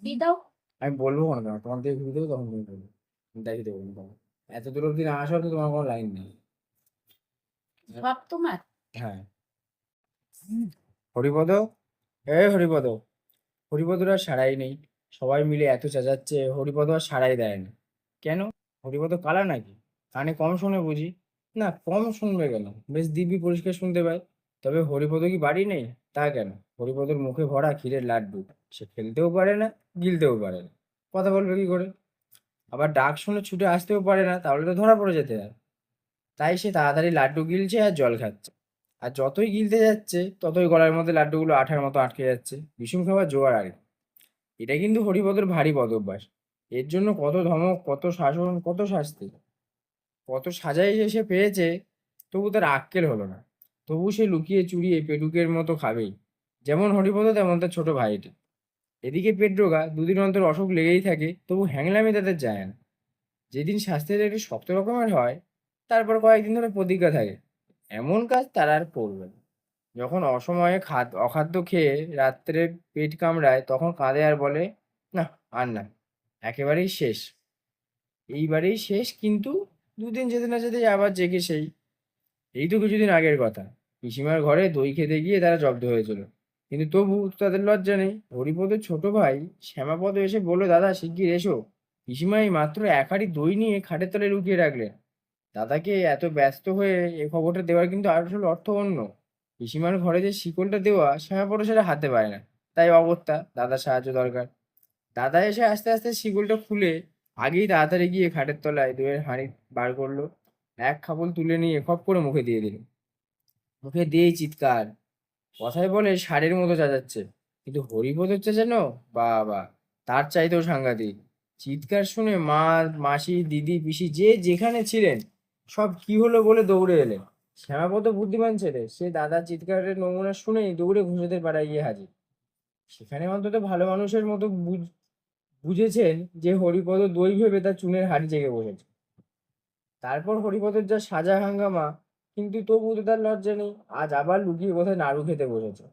দিয়ে দাও। আমি বলবো না, কেন তোমার দিয়ে ঘুরে দেবো, তখন তুমি বলবো, দেখিয়ে দেবো তোমার। এত দূর অব্দি না আসা তো তোমার কোনো লাইন নেই। সব তোমার। হ্যাঁ। হরিপদ, হরিপদ, হরিপদর আর সাড়াই নেই। সবাই মিলে এত চেঁচাচ্ছে, হরিপদ আর সাড়াই দেয় না। কেন? হরিপদ কালা নাকি? কানে কম শোনে বুঝি? না, কম শুনবে কেন, বেশ দিব্যি পরিষ্কার শুনতে পায়। তবে হরিপদ কি বাড়ি নেই? তা কেন? হরিপদর মুখে ভরা ক্ষীরের লাড্ডু। সে খেলতেও পারে না, গিলতেও পারে না, কথা বলবে কি করে? আবার ডাক শুনে ছুটে আসতেও পারে না, তাহলে তো ধরা পড়ে যেতে হয়। তাই সে তাড়াতাড়ি লাড্ডু গিলছে আর জল খাচ্ছে। আর যতই গিলতে যাচ্ছে, ততই গলার মধ্যে লাড্ডুগুলো আঠার মতো আটকে যাচ্ছে, বিষম খাবার জোগাড় আর কি। এটা কিন্তু হরিপদর ভারী বদভ্যাস। এর জন্য কত ধমক, কত শাসন, কত শাস্তি, কত সাজাই যে সে পেয়েছে, তবু তার আক্কেল হলো না। তবু সে লুকিয়ে চুরিয়ে পেটুকের মতো খাবেই। যেমন হরিপদ তেমন তার ছোট ভাইটি। এদিকে পেট রোগা, দুদিন অন্তর অসুখ লেগেই থাকে, তবু হ্যাংলামি তাদের যায় না। যেদিন স্বাস্থ্যের একটু শক্ত রকমের হয়, তারপর কয়েকদিন ধরে প্রতিজ্ঞা থাকে, এমন কাজ তারা আর করবে না। যখন অসময়ে অখাদ্য খেয়ে রাত্রে পেট কামড়ায়, তখন কাঁদে আর বলে, না, আর না, একেবারেই শেষ, এইবারেই শেষ। কিন্তু দুদিন যেতে না যেতেই আবার জেগে সেই। এই তো কিছুদিন আগের কথা, পিসিমার ঘরে দই খেতে গিয়ে তারা জব্দ হয়েছিল। কিন্তু তবু তাদের লজ্জা নেই। হরিপদের ছোট ভাই শ্যামাপদ এসে বলল, দাদা শিগগির এসো। পিসিমা এই মাত্র এক হাঁড়ি দই নিয়ে খাটের তলায় লুকিয়ে রাখলেন। দাদাকে এত ব্যস্ত হয়ে এ খবরটা দেওয়ার কিন্তু আসল অর্থ অন্য। পিসিমার ঘরে যে শিকলটা দেওয়া, শ্যামাপদ সেটা হাতে পায় না। তাই অগত্যা দাদার সাহায্য দরকার। দাদা এসে আস্তে আস্তে শিকলটা খুলে আগেই তাড়াতাড়ি গিয়ে খাটের তলায় দইয়ের হাঁড়ি বার করলো। এক খাবল তুলে নিয়ে খপ করে মুখে দিয়ে দিল। মুখে দিয়েই চিৎকার। কথায় বলে ষাঁড়ের মতো চেঁচাচ্ছে। কিন্তু হরিপদর চেঁচানো, বাবা, তার চাইতেও সাংঘাতিক। চিৎকার শুনে মা, মাসি, দিদি, পিসি যে যেখানে ছিলেন, সব কি হলো বলে দৌড়ে এলেন। শ্যামাপদ বুদ্ধিমান ছেলে, সে দাদার চিৎকারের নমুনা শুনেই দৌড়ে ঘুষেদের পাড়ায় গিয়ে হাজির। সেখানে অন্তত ভালো মানুষের মতো বুঝেছেন যে হরিপদ দই ভেবে তার চুনের হাড়ি জেগে বসেছে। তারপর হরিপদের যা সাজা হাঙ্গামা, কিন্তু তবু তো তার লজ্জা নেই। আজ আবার লুকিয়ে কোথায় নাড়ু খেতে বসেছে।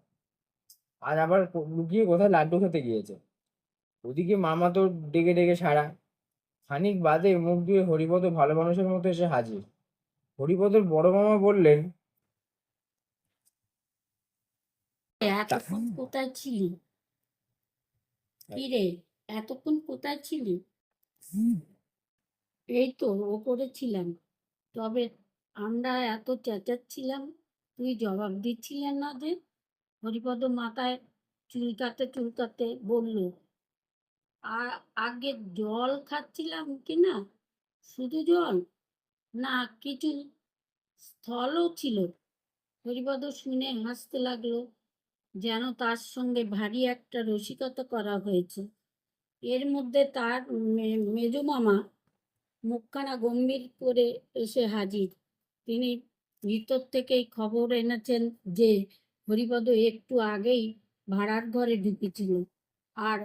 আজ আবার লুকিয়ে কোথায় লাড্ডু খেতে গিয়েছে। ওদিকে মামা তো ডেকে ডেকে সারা। খানিক বাদে মুখ ধুয়ে হরিপদ ভালো মানুষের মতো এসে হাজির। হরিপদর বড় মামা বললেন, তা এতক্ষণ কোথায় ছিলি? কি রে, এতক্ষণ কোথায় ছিলি? এই তো ওপরে ছিলাম। তবে আমরা এত চেঁচাচ্ছিলাম, তুই জবাব দিচ্ছিলেন না যে? হরিপদ মাথায় চুলকাতে চুলকাতে বলল, আর আগে জল খাচ্ছিলাম কি না? শুধু জল, না কিছু স্থলও ছিল? হরিপদ শুনে হাসতে লাগলো, যেন তার সঙ্গে ভারী একটা রসিকতা করা হয়েছে। এর মধ্যে তার মেজো মামা মুখখানা গম্ভীর করে এসে হাজির। তিনি ভিতর থেকেই খবর এনেছেন যে হরিপদ একটু আগেই ভাড়ার ঘরে ঢুকেছিল, আর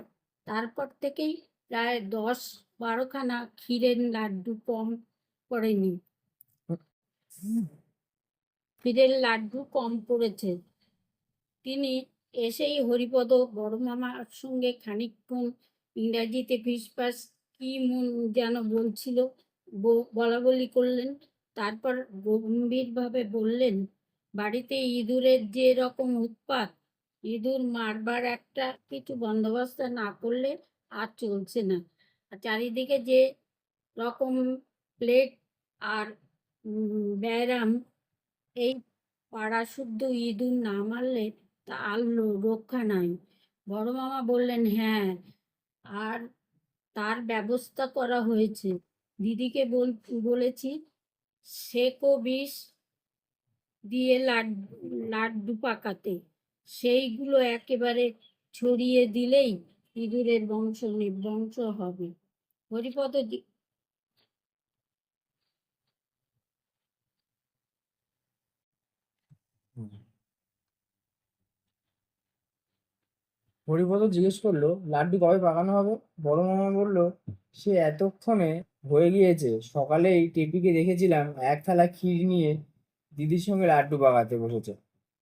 তারপর থেকেই প্রায় 10-12খানা ক্ষীরের লাড্ডু কম পড়েনি। ক্ষীরের লাড্ডু কম পড়েছে। তিনি এসেই হরিপদ বড় মামার সঙ্গে খানিকক্ষণ ইংরাজিতে ফিসফাস কি মন যেন বলছিল, বলাবলি করলেন। তারপর গম্ভীরভাবে বললেন, বাড়িতে ইঁদুরের যে রকম উৎপাত, ইঁদুর মারবার একটা কিছু বন্দোবস্ত না করলে আর চলছে না। আর চারিদিকে যে রকম প্লেগ আর ব্যারাম, এই পাড়া শুদ্ধ ইঁদুর না মারলে তা আর রক্ষা নাই। বড় মামা বললেন, হ্যাঁ, আর তার ব্যবস্থা করা হয়েছে। দিদিকে বলেছি সেকো বিষ দিয়ে লাড্ডু পাকাতে। সেইগুলো একেবারে ছড়িয়ে দিলেই ইঁদুরের বংশ নির্বংশ হবে। হরিপদ হরিপদ জিজ্ঞেস করলো, লাড্ডু কবে পাকানো হবে? বড় মামা বলল, সে এতক্ষণে হয়ে গিয়েছে। সকালেই টেপিকে দেখেছিলাম এক থালা ক্ষীর নিয়ে দিদির সঙ্গে লাড্ডু পাকাতে বসেছে।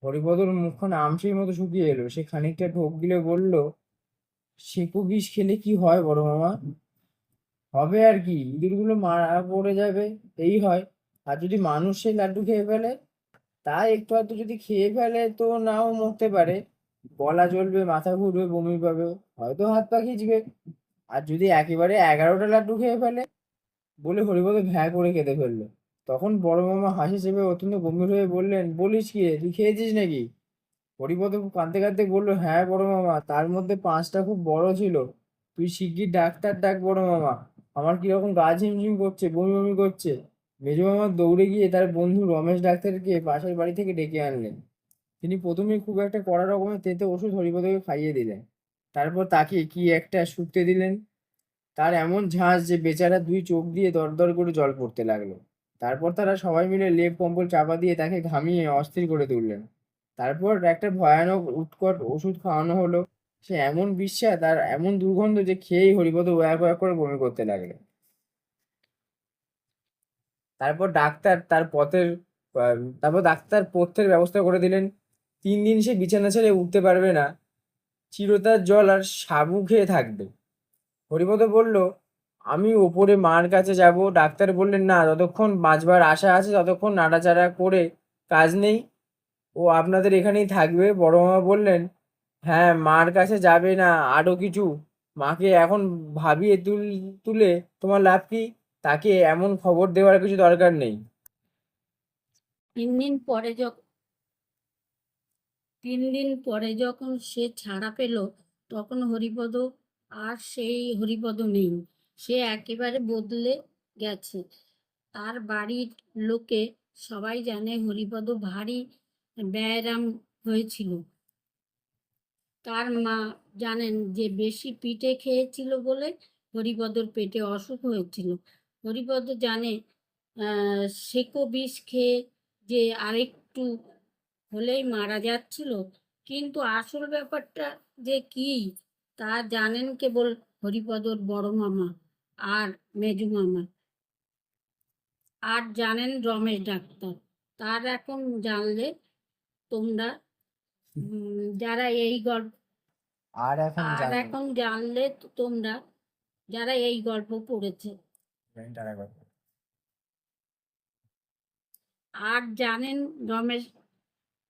হরিপদর মুখখানা আমসির মতো শুকিয়ে এলো। সে খানিকটা ঢোক গিলে বলল, সেকো বিষ খেলে কি হয় বড় মামা? হবে আর কি, ইঁদুরগুলো মারা পড়ে যাবে, এই হয়। আর যদি মানুষ সেই লাড্ডু খেয়ে ফেলে, তা একটু আধটু যদি খেয়ে ফেলে তো নাও মরতে পারে, গলা জ্বলবে, মাথা ঘুরবে, বমি পাবে, হয়তো হাত পা খিঁচবে। আর যদি একেবারে 11টা লাড্ডু খেয়ে ফেলে, বলে হরিপদ ভ্যাঁ করে কেঁদে ফেললো। তখন বড় মামা হাসি চেপে অত্যন্ত গম্ভীর হয়ে বললেন, বলিস কি রে, তুই খেয়েছিস নাকি? হরিপদ খুব কাঁদতে কাঁদতে বললো, হ্যাঁ বড় মামা, তার মধ্যে 5টা খুব বড় ছিল। তুই শিগগির ডাক্তার ডাক বড় মামা, আমার কিরকম গা ঝিমঝিম করছে, বমি বমি করছে। মেজো মামা দৌড়ে গিয়ে তার বন্ধু রমেশ ডাক্তারকে পাশের বাড়ি থেকে ডেকে আনলেন। তিনি প্রথমে খুব একটা কড়া রকমের তেতে ওষুধ হরিপদকে খাইয়ে দিলেন। তারপর তাকে কি একটা শুকতে দিলেন। তার এমন ঝাঁজ যে বেচারা 2 চোখ দিয়ে দরদর করে জল পড়তে লাগলো। তারপর তারা সবাই মিলে লেপ কম্বল চাপা দিয়ে তাকে ঘামিয়ে অস্থির করে তুললেন। তারপর একটা ভয়ানক উৎকট ওষুধ খাওয়ানো হলো। সে এমন বিস্বাদ আর এমন দুর্গন্ধ যে খেয়েই হরিপদ ওয়াক ওয়াক করে বমি করতে লাগলো। তারপর ডাক্তার তার পথের তারপর ডাক্তার পথ্যের ব্যবস্থা করে দিলেন। 3 দিন সে বিছানা ছেড়ে উঠতে পারবে না, চিরতার জল আর সাবু খেয়ে থাকবে। হরিপদ বলল, আমি ওপরে মার কাছে যাব। ডাক্তার বললেন, না, যতক্ষণ বাঁচবার আশা আছে ততক্ষণ নাড়াচাড়া করে কাজ নেই, ও আপনাদের এখানেই থাকবে। বড় মামা বললেন, হ্যাঁ, মার কাছে যাবে না, আরো কিছু, মাকে এখন ভাবিয়ে তুলে তোমার লাভ কি? তাকে এমন খবর দেওয়ার কিছু দরকার নেই। 3 দিন পরে যখন সে ছাড়া পেল, তখন হরিপদ আর সেই হরিপদ নেই। সে একেবারে বদলে গেছে। তার বাড়ির লোকে সবাই জানে হরিপদ ভারী ব্যায়াম হয়েছিল। তার মা জানেন যে বেশি পিঠে খেয়েছিল বলে হরিপদর পেটে অসুখ হয়েছিল। হরিপদ জানে সেকো বিষ খেয়ে যে আরেকটু হলেই মারা যাচ্ছিল, কিন্তু আসল ব্যাপারটা যে কি তা জানেন কেবল হরিপদর বড় মামা আর মেজো মামা, আর জানেন রমেশ ডাক্তার। তার এখন জানলে তোমরা যারা এই গল্প আর এখন আর জানো এখন জানলে তোমরা যারা এই গল্প পড়েছে, আর জানেন রমেশ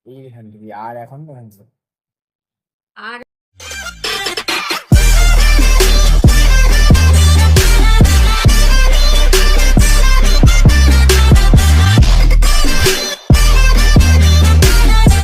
এই আর এখন আর